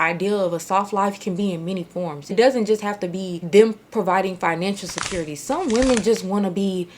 idea of a soft life can be in many forms. It doesn't just have to be them providing financial security. Some women just want to be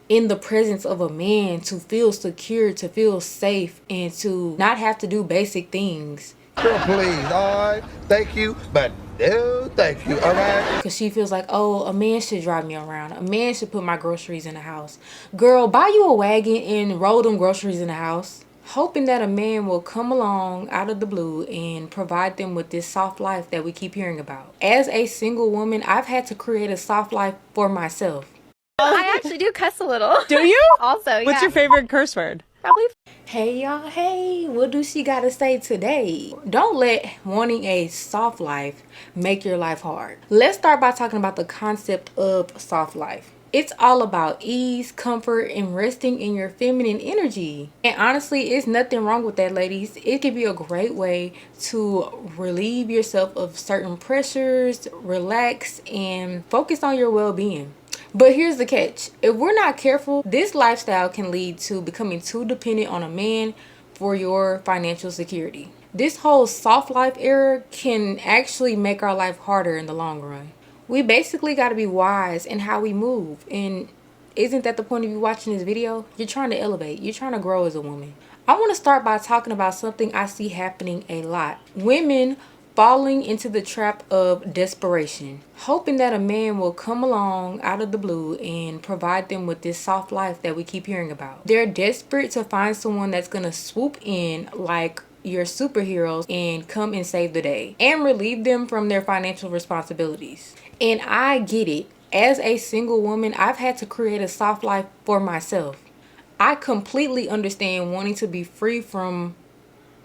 in the presence of a man to feel secure, to feel safe, and to not have to do basic things. Girl, please, all right, thank you, but no thank you, all right? Because she feels like, oh, a man should drive me around. A man should put my groceries in the house. Girl, buy you a wagon and roll them groceries in the house. Hoping that a man will come along out of the blue and provide them with this soft life that we keep hearing about. As a single woman, I've had to create a soft life for myself. I actually do cuss a little. Do you? Also, yeah. What's your favorite curse word? Probably. Hey y'all, hey, what do she gotta say today? Don't let wanting a soft life make your life hard. Let's start by talking about the concept of soft life. It's all about ease, comfort, and resting in your feminine energy. And honestly, it's nothing wrong with that, ladies. It can be a great way to relieve yourself of certain pressures, relax, and focus on your well-being. But here's the catch. If we're not careful, this lifestyle can lead to becoming too dependent on a man for your financial security. This whole soft life era can actually make our life harder in the long run. We basically got to be wise in how we move. And isn't that the point of you watching this video? You're trying to elevate. You're trying to grow as a woman. I want to start by talking about something I see happening a lot. Women falling into the trap of desperation, hoping that a man will come along out of the blue and provide them with this soft life that we keep hearing about. They're desperate to find someone that's gonna swoop in like your superheroes and come and save the day and relieve them from their financial responsibilities. And I get it. As a single woman, I've had to create a soft life for myself. I completely understand wanting to be free from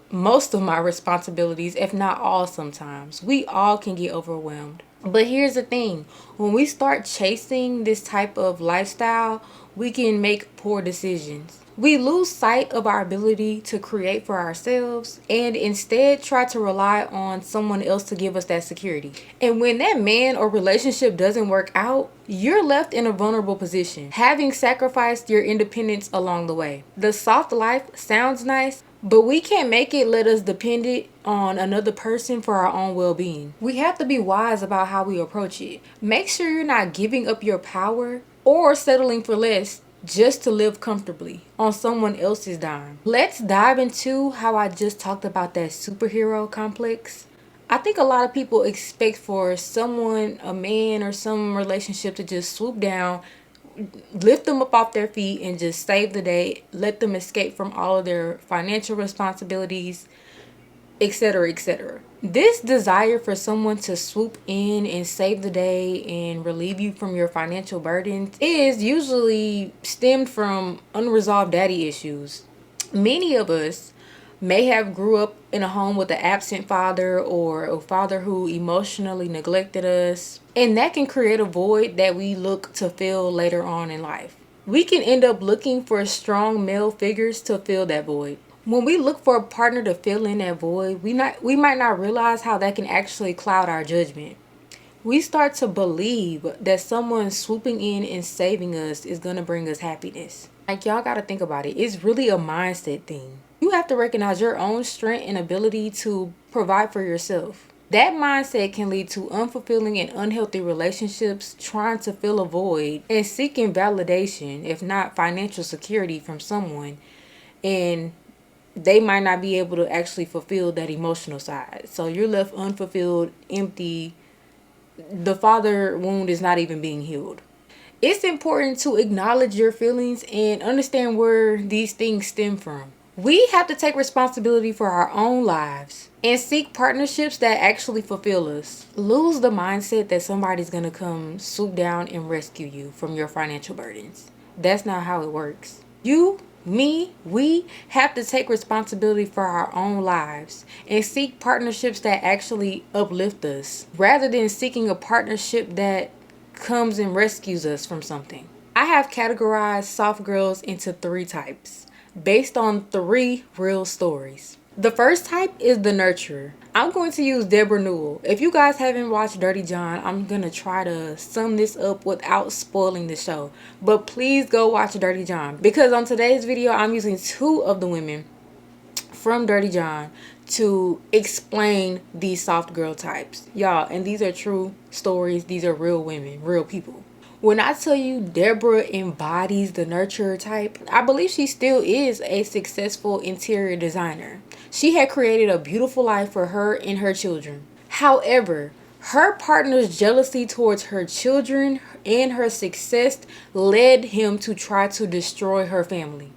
most of my responsibilities, if not all. Sometimes we all can get overwhelmed. But here's the thing, when we start chasing this type of lifestyle, we can make poor decisions. We lose sight of our ability to create for ourselves and instead try to rely on someone else to give us that security. And when that man or relationship doesn't work out, you're left in a vulnerable position, having sacrificed your independence along the way. The soft life sounds nice, but we can't make it let us dependent on another person for our own well-being. We have to be wise about how we approach it. Make sure you're not giving up your power or settling for less just to live comfortably on someone else's dime. Let's dive into how I just talked about that superhero complex. I think a lot of people expect for someone, a man or some relationship, to just swoop down, lift them up off their feet and just save the day, let them escape from all of their financial responsibilities, etc., etc. This desire for someone to swoop in and save the day and relieve you from your financial burdens is usually stemmed from unresolved daddy issues. Many of us may have grew up in a home with an absent father or a father who emotionally neglected us, and that can create a void that we look to fill later on in life. We can end up looking for strong male figures to fill that void. When we look for a partner to fill in that void, we might not realize how that can actually cloud our judgment. We start to believe that someone swooping in and saving us is going to bring us happiness. Like, y'all got to think about it. It's really a mindset thing. You have to recognize your own strength and ability to provide for yourself. That mindset can lead to unfulfilling and unhealthy relationships, trying to fill a void and seeking validation, if not financial security, from someone. And they might not be able to actually fulfill that emotional side. So you're left unfulfilled, empty. The father wound is not even being healed. It's important to acknowledge your feelings and understand where these things stem from. We have to take responsibility for our own lives and seek partnerships that actually fulfill us. Lose the mindset that somebody's going to come swoop down and rescue you from your financial burdens. That's not how it works. You, me, we have to take responsibility for our own lives and seek partnerships that actually uplift us rather than seeking a partnership that comes and rescues us from something. I have categorized soft girls into 3 types based on 3 real stories. The first type is the nurturer. I'm going to use Deborah Newell. If you guys haven't watched Dirty John, I'm going to try to sum this up without spoiling the show. But please go watch Dirty John, because on today's video, I'm using 2 of the women from Dirty John to explain these soft girl types. Y'all, and these are true stories. These are real women, real people. When I tell you Deborah embodies the nurturer type, I believe she still is a successful interior designer. She had created a beautiful life for her and her children. However, her partner's jealousy towards her children and her success led him to try to destroy her family.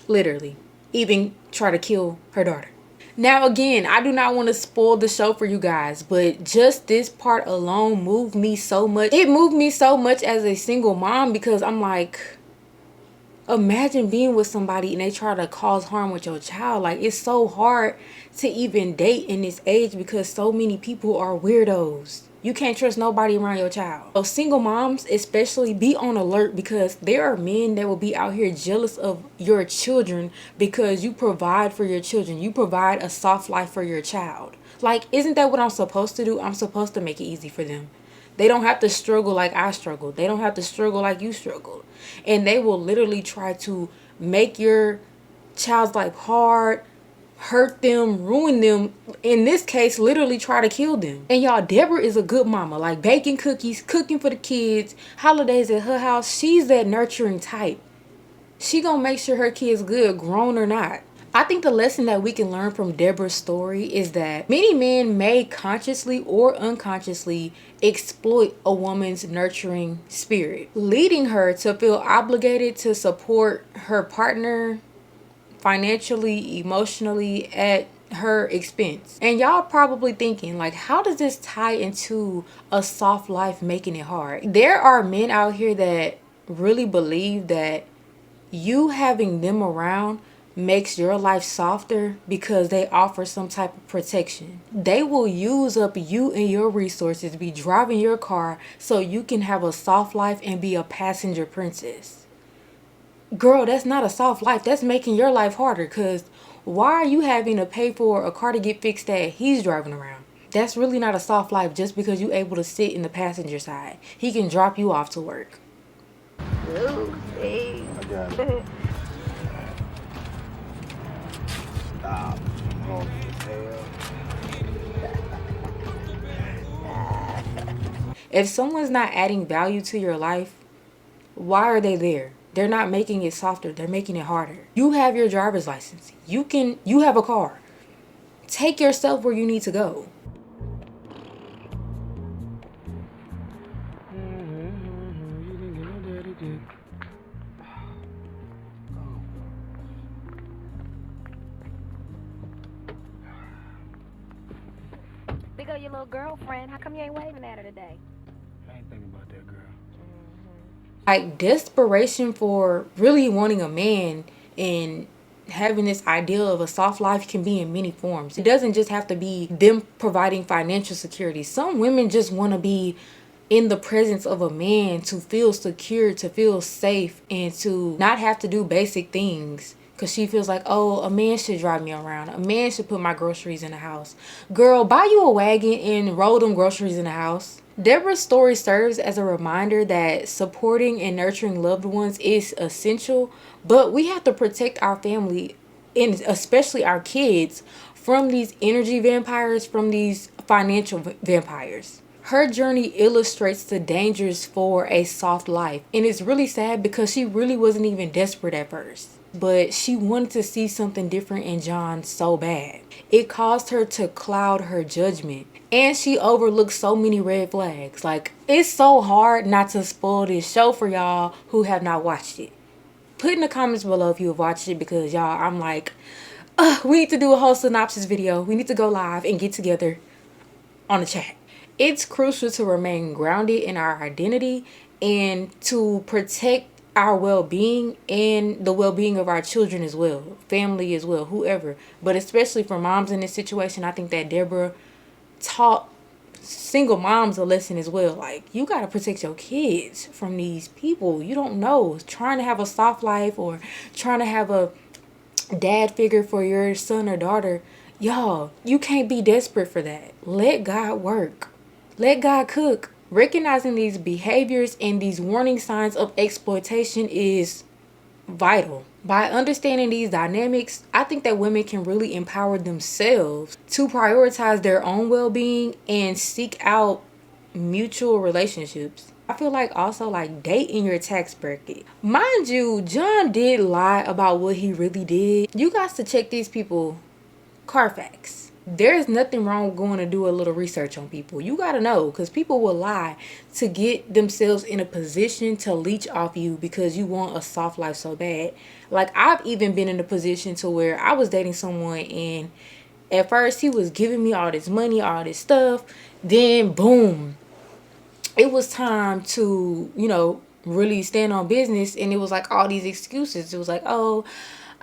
Literally. Even try to kill her daughter. Now again, I do not want to spoil the show for you guys, but just this part alone moved me so much. It moved me so much as a single mom, because I'm like, imagine being with somebody and they try to cause harm with your child. Like, it's so hard to even date in this age because so many people are weirdos. You can't trust nobody around your child. So single moms especially, be on alert, because there are men that will be out here jealous of your children because you provide for your children. You provide a soft life for your child. Like, isn't that what I'm supposed to do? I'm supposed to make it easy for them. They don't have to struggle like I struggled. They don't have to struggle like you struggled. And they will literally try to make your child's life hard, hurt them, ruin them. In this case, literally try to kill them. And y'all, Deborah is a good mama. Like, baking cookies, cooking for the kids, holidays at her house. She's that nurturing type. She gonna make sure her kid's good, grown or not. I think the lesson that we can learn from Deborah's story is that many men may consciously or unconsciously exploit a woman's nurturing spirit, leading her to feel obligated to support her partner financially, emotionally, at her expense. And y'all probably thinking, like, how does this tie into a soft life making it hard? There are men out here that really believe that you having them around makes your life softer because they offer some type of protection. They will use up you and your resources, be driving your car so you can have a soft life and be a passenger princess. Girl, that's not a soft life. That's making your life harder, because why are you having to pay for a car to get fixed that he's driving around? That's really not a soft life just because you're able to sit in the passenger side. He can drop you off to work. Lucy. I got it. Stop. Oh, If someone's not adding value to your life, why are they there? They're not making it softer. They're making it harder. You have your driver's license. You have a car. Take yourself where you need to go. Big ol' your little girlfriend. How come you ain't waving at her today? I ain't thinking about that girl. Like, desperation for really wanting a man and having this ideal of a soft life can be in many forms. It doesn't just have to be them providing financial security. Some women just want to be in the presence of a man to feel secure, to feel safe, and to not have to do basic things. Because she feels like, oh, a man should drive me around. A man should put my groceries in the house. Girl, buy you a wagon and roll them groceries in the house. Deborah's story serves as a reminder that supporting and nurturing loved ones is essential, but we have to protect our family, and especially our kids, from these energy vampires, from these financial vampires. Her journey illustrates the dangers for a soft life, and it's really sad because she really wasn't even desperate at first. But she wanted to see something different in John so bad. It caused her to cloud her judgment. And she overlooked so many red flags. Like, it's so hard not to spoil this show for y'all who have not watched it. Put in the comments below if you have watched it, because y'all, I'm like, we need to do a whole synopsis video. We need to go live and get together on the chat. It's crucial to remain grounded in our identity and to protect our well-being and the well-being of our children as well, family as well, whoever. But especially for moms in this situation, I think that Deborah taught single moms a lesson as well. Like, you got to protect your kids from these people you don't know, trying to have a soft life or trying to have a dad figure for your son or daughter. Y'all, you can't be desperate for that. Let God work. Let God cook. Recognizing these behaviors and these warning signs of exploitation is vital. By understanding these dynamics, I think that women can really empower themselves to prioritize their own well-being and seek out mutual relationships. I feel like also like date in your tax bracket. Mind you, John did lie about what he really did. You guys to check these people Carfax. There's nothing wrong with going to do a little research on people. You gotta know, because people will lie to get themselves in a position to leech off you because you want a soft life so bad. Like, I've even been in a position to where I was dating someone, and at first he was giving me all this money, all this stuff. Then boom, it was time to, really stand on business, and it was like all these excuses. It was like, oh,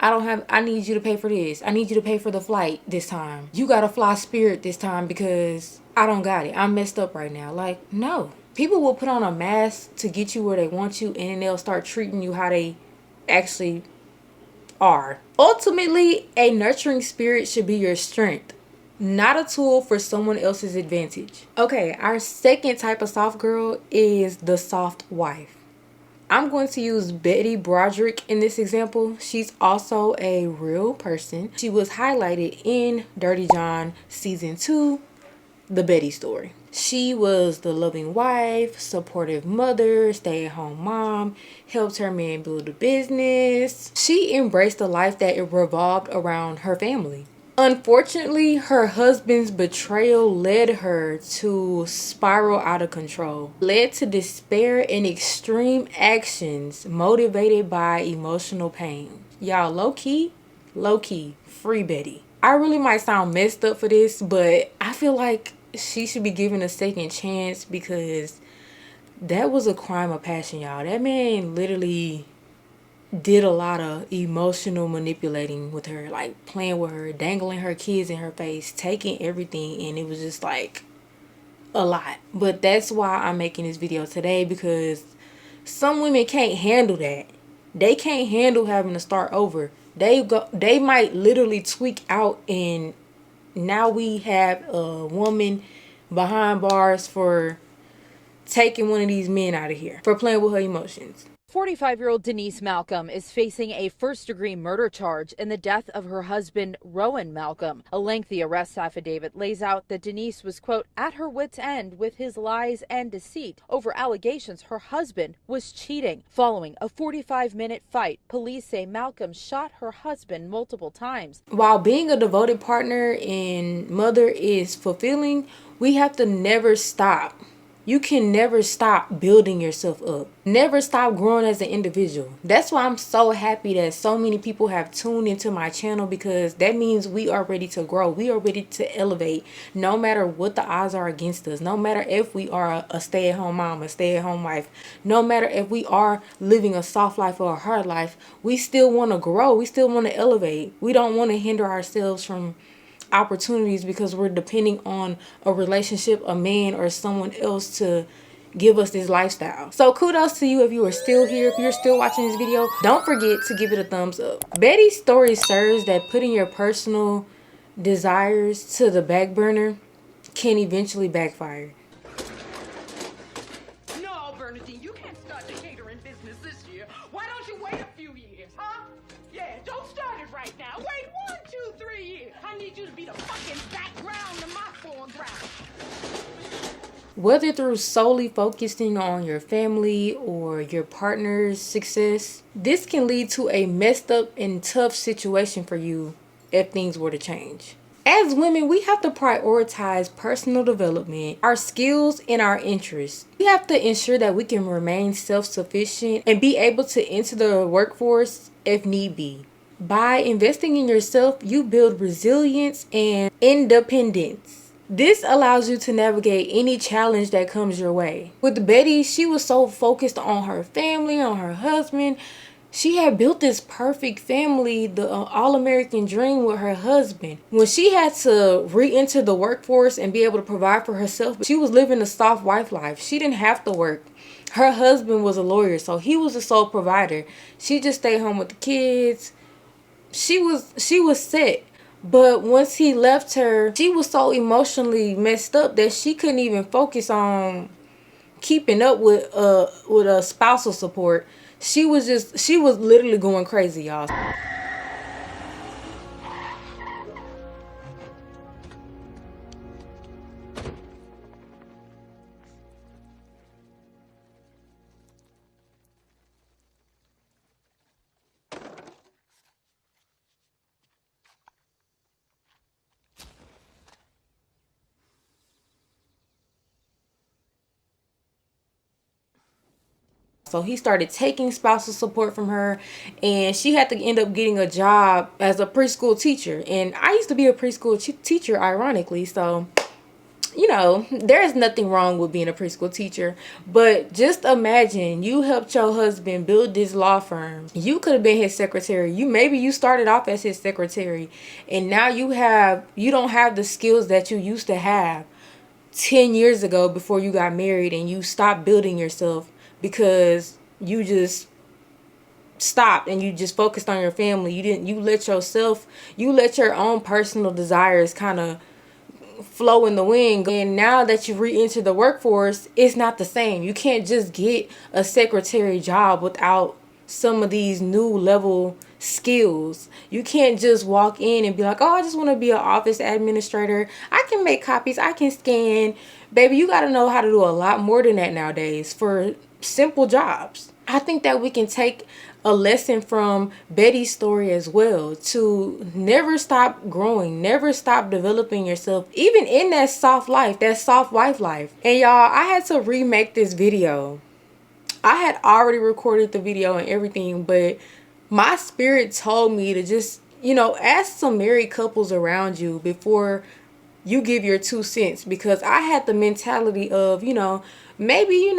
I need you to pay for this. I need you to pay for the flight this time. You gotta fly Spirit this time because I don't got it. I'm messed up right now. Like, no. People will put on a mask to get you where they want you, and then they'll start treating you how they actually are. Ultimately, a nurturing spirit should be your strength, not a tool for someone else's advantage. Okay, our second type of soft girl is the soft wife. I'm going to use Betty Broderick in this example. She's also a real person. She was highlighted in Dirty John Season 2, The Betty Story. She was the loving wife, supportive mother, stay-at-home mom, helped her man build a business. She embraced a life that revolved around her family. Unfortunately, her husband's betrayal led her to spiral out of control, led to despair and extreme actions motivated by emotional pain. Y'all, low-key, free Betty. I really might sound messed up for this, but I feel like she should be given a second chance because that was a crime of passion, y'all. That man literally did a lot of emotional manipulating with her, like playing with her, dangling her kids in her face, taking everything, and it was just like a lot. But that's why I'm making this video today, because some women can't handle that. They can't handle having to start over. They might literally tweak out, and now we have a woman behind bars for taking one of these men out of here, for playing with her emotions. 45-year-old Denise Malcolm is facing a first-degree murder charge in the death of her husband, Rowan Malcolm. A lengthy arrest affidavit lays out that Denise was, quote, at her wit's end with his lies and deceit over allegations her husband was cheating. Following a 45-minute fight, police say Malcolm shot her husband multiple times. While being a devoted partner and mother is fulfilling, we have to never stop. You can never stop building yourself up. Never stop growing as an individual. That's why I'm so happy that so many people have tuned into my channel, because that means we are ready to grow. We are ready to elevate no matter what the odds are against us. No matter if we are a stay-at-home mom, a stay-at-home wife. No matter if we are living a soft life or a hard life. We still want to grow. We still want to elevate. We don't want to hinder ourselves from opportunities because we're depending on a relationship, a man, or someone else to give us this lifestyle. So kudos to you if you are still here, if you're still watching this video. Don't forget to give it a thumbs up. Betty's story serves that putting your personal desires to the back burner can eventually backfire. No, Bernadine, you can't start the catering business this year. Why don't you wait a few years, huh? Yeah, don't start it right now. Wait 1, 2, 3 years. I need you to be the fucking background to my foreground. Whether through solely focusing on your family or your partner's success, this can lead to a messed up and tough situation for you if things were to change. As women, we have to prioritize personal development, our skills, and our interests. We have to ensure that we can remain self-sufficient and be able to enter the workforce if need be. By investing in yourself, you build resilience and independence. This allows you to navigate any challenge that comes your way. With Betty, she was so focused on her family, on her husband. She had built this perfect family, the all-American dream with her husband. When she had to re-enter the workforce and be able to provide for herself, she was living a soft wife life. She didn't have to work. Her husband was a lawyer, so he was the sole provider. She just stayed home with the kids. She was set. But once he left her, she was so emotionally messed up that she couldn't even focus on keeping up with a spousal support. She was literally going crazy, y'all. So he started taking spousal support from her, and she had to end up getting a job as a preschool teacher. And I used to be a preschool teacher, ironically. So, you know, there's nothing wrong with being a preschool teacher. But just imagine you helped your husband build this law firm. You could have been his secretary. Maybe you started off as his secretary, and now you don't have the skills that you used to have 10 years ago before you got married, and you stopped building yourself because you just stopped and you just focused on your family. You let your own personal desires kind of flow in the wind. And now that you re-enter the workforce, it's not the same. You can't just get a secretary job without some of these new level skills. You can't just walk in and be like, oh, I just want to be an office administrator. I can make copies, I can scan. Baby, you got to know how to do a lot more than that nowadays for simple jobs. I think that we can take a lesson from Betty's story as well, to never stop growing, never stop developing yourself, even in that soft life, that soft wife life. And y'all, I had to remake this video. I had already recorded the video and everything, but my spirit told me to just, ask some married couples around you before you give your 2 cents, because I had the mentality of, maybe,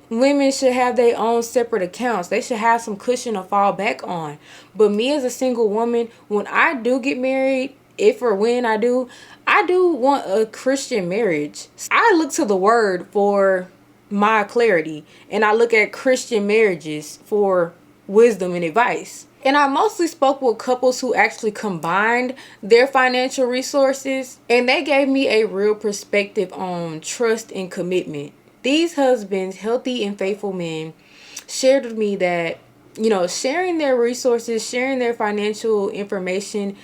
women should have their own separate accounts. They should have some cushion to fall back on. But me as a single woman, when I do get married, if or when I do want a Christian marriage. I look to the word for my clarity, and I look at Christian marriages for wisdom and advice. And I mostly spoke with couples who actually combined their financial resources, and they gave me a real perspective on trust and commitment. These husbands, healthy and faithful men, shared with me that, sharing their resources, sharing their financial information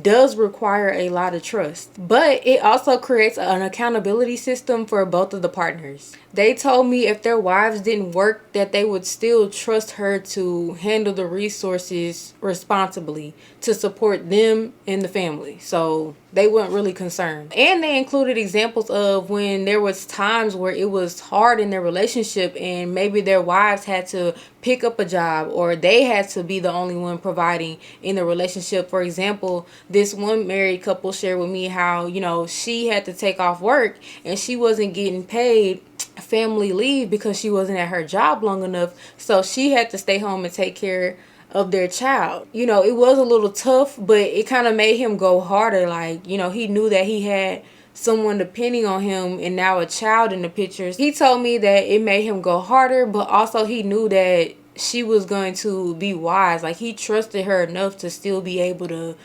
does require a lot of trust, but it also creates an accountability system for both of the partners. They told me if their wives didn't work, that they would still trust her to handle the resources responsibly to support them and the family. So they weren't really concerned. And they included examples of when there was times where it was hard in their relationship and maybe their wives had to pick up a job, or they had to be the only one providing in the relationship. For example, this one married couple shared with me how, she had to take off work and she wasn't getting paid family leave because she wasn't at her job long enough. So she had to stay home and take care of their child. It was a little tough, but it kind of made him go harder. Like, he knew that he had someone depending on him and now a child in the pictures. He told me that it made him go harder, but also he knew that she was going to be wise. Like, he trusted her enough to still be able to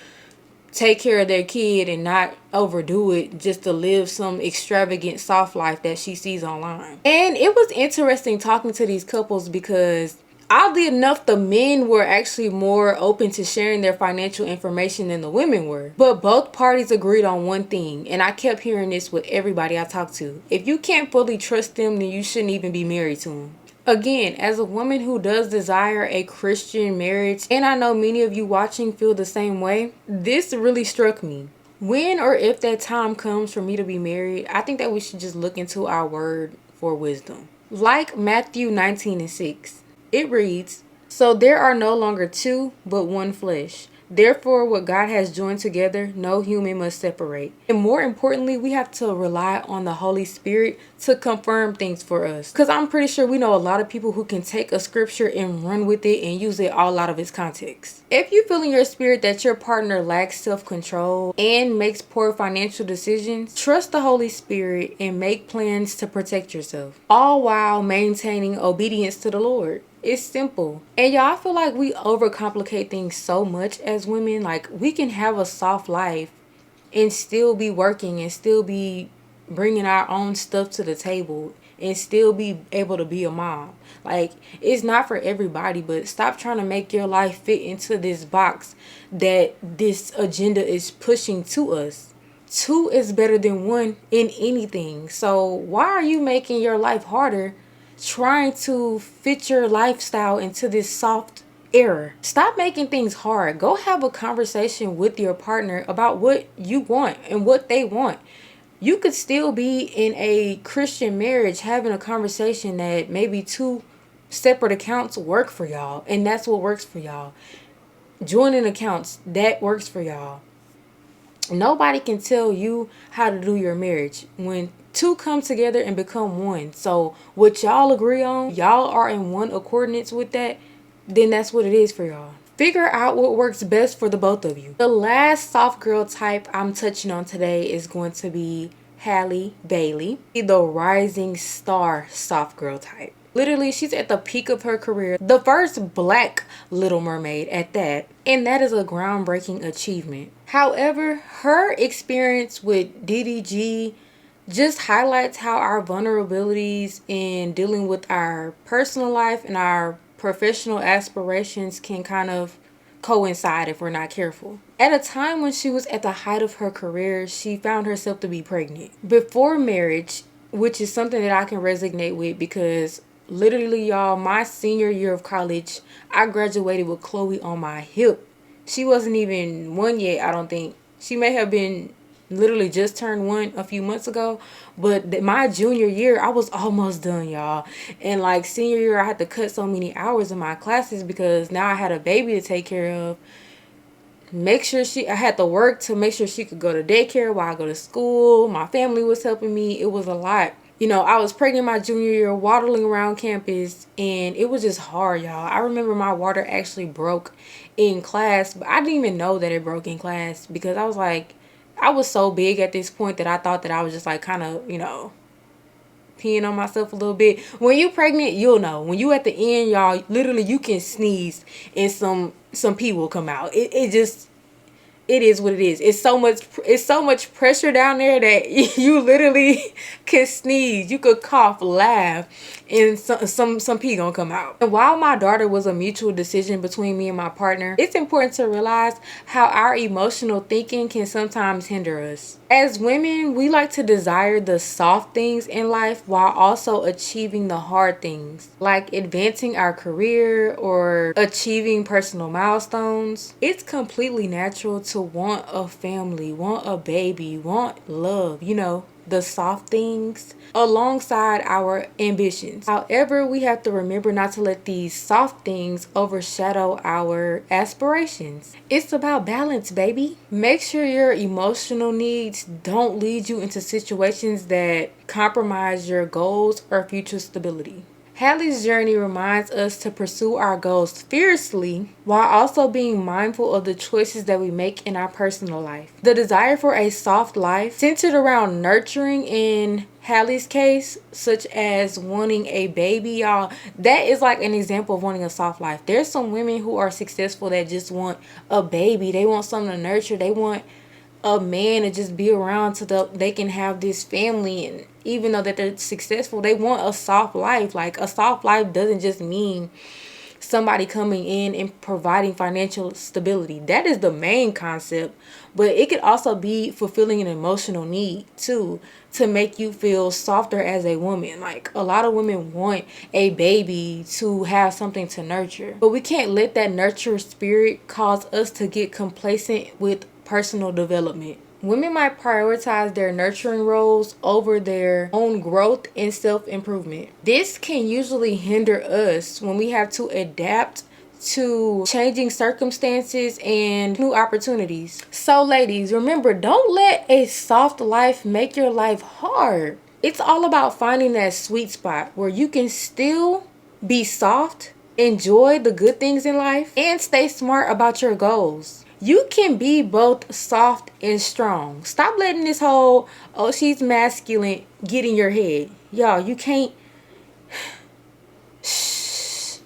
take care of their kid and not overdo it just to live some extravagant soft life that she sees online. And it was interesting talking to these couples because oddly enough, the men were actually more open to sharing their financial information than the women were. But both parties agreed on one thing, and I kept hearing this with everybody I talked to. If you can't fully trust them, then you shouldn't even be married to them. Again, as a woman who does desire a Christian marriage, and I know many of you watching feel the same way, this really struck me. When or if that time comes for me to be married, I think that we should just look into our word for wisdom. Like Matthew 19:6, it reads, "So there are no longer two, but one flesh. Therefore, what God has joined together, no human must separate." And more importantly, we have to rely on the Holy Spirit to confirm things for us. Because I'm pretty sure we know a lot of people who can take a scripture and run with it and use it all out of its context. If you feel in your spirit that your partner lacks self-control and makes poor financial decisions, trust the Holy Spirit and make plans to protect yourself, all while maintaining obedience to the Lord. It's simple. And y'all, I feel like we overcomplicate things so much as women. Like, we can have a soft life and still be working and still be bringing our own stuff to the table and still be able to be a mom. Like, it's not for everybody, but stop trying to make your life fit into this box that this agenda is pushing to us. 2 is better than 1 in anything. So why are you making your life harder trying to fit your lifestyle into this soft era? Stop making things hard. Go have a conversation with your partner about what you want and what they want. You could still be in a Christian marriage having a conversation that maybe 2 separate accounts work for y'all, and that's what works for y'all. Joining accounts, that works for y'all. Nobody can tell you how to do your marriage when 2 come together and become 1. So what y'all agree on, y'all are in one accordance with that, then that's what it is for y'all. Figure out what works best for the both of you. The last soft girl type I'm touching on today is going to be Halle Bailey, the rising star soft girl type. Literally, she's at the peak of her career. The first black Little Mermaid at that. And that is a groundbreaking achievement. However, her experience with DDG just highlights how our vulnerabilities in dealing with our personal life and our professional aspirations can kind of coincide if we're not careful. At a time when she was at the height of her career, she found herself to be pregnant. Before marriage, which is something that I can resonate with because literally, y'all, my senior year of college, I graduated with Chloe on my hip. She wasn't even 1 yet, I don't think. She may have been literally just turned 1 a few months ago. But my junior year, I was almost done, y'all. And like senior year, I had to cut so many hours in my classes because now I had a baby to take care of. I had to work to make sure she could go to daycare while I go to school. My family was helping me. It was a lot. You know, I was pregnant my junior year, waddling around campus, and it was just hard, y'all. I remember my water actually broke in class, but I didn't even know that it broke in class because I was like, I was so big at this point that I thought that I was just like kind of, you know, peeing on myself a little bit. When you pregnant, you'll know. When you at the end, y'all, literally you can sneeze and some pee will come out. It is what it is. It's so much pressure down there that you literally can sneeze, you could cough, laugh, and some pee gonna come out. And while my daughter was a mutual decision between me and my partner, it's important to realize how our emotional thinking can sometimes hinder us. As women, we like to desire the soft things in life while also achieving the hard things, like advancing our career or achieving personal milestones. It's completely natural to want a family, want a baby, want love, you know, the soft things alongside our ambitions. However, we have to remember not to let these soft things overshadow our aspirations. It's about balance, baby. Make sure your emotional needs don't lead you into situations that compromise your goals or future stability. Halle's journey reminds us to pursue our goals fiercely while also being mindful of the choices that we make in our personal life. The desire for a soft life centered around nurturing in Halle's case, such as wanting a baby, y'all, that is like an example of wanting a soft life. There's some women who are successful that just want a baby. They want something to nurture. They want a man to just be around so they can have this family, and even though that they're successful, they want a soft life. Like, a soft life doesn't just mean somebody coming in and providing financial stability. That is the main concept, but it could also be fulfilling an emotional need too, to make you feel softer as a woman. Like, a lot of women want a baby to have something to nurture, but we can't let that nurture spirit cause us to get complacent with personal development. Women might prioritize their nurturing roles over their own growth and self-improvement. This can usually hinder us when we have to adapt to changing circumstances and new opportunities. So ladies, remember, don't let a soft life make your life hard. It's all about finding that sweet spot where you can still be soft, enjoy the good things in life, and stay smart about your goals. You can be both soft and strong. Stop letting this whole, oh, she's masculine, get in your head. Y'all, you can't. Shh.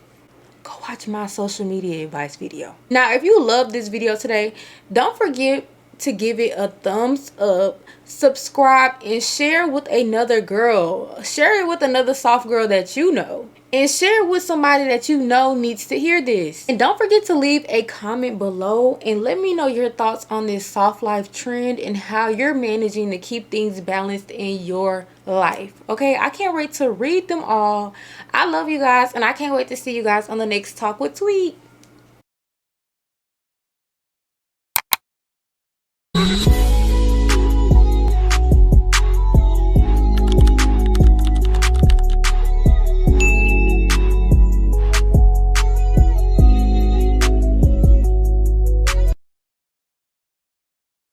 Go watch my social media advice video. Now, if you love this video today, don't forget to give it a thumbs up, subscribe, and share with another girl. Share it with another soft girl that you know. And share it with somebody that you know needs to hear this. And don't forget to leave a comment below and let me know your thoughts on this soft life trend and how you're managing to keep things balanced in your life. Okay, I can't wait to read them all. I love you guys, and I can't wait to see you guys on the next Talk with Tweet.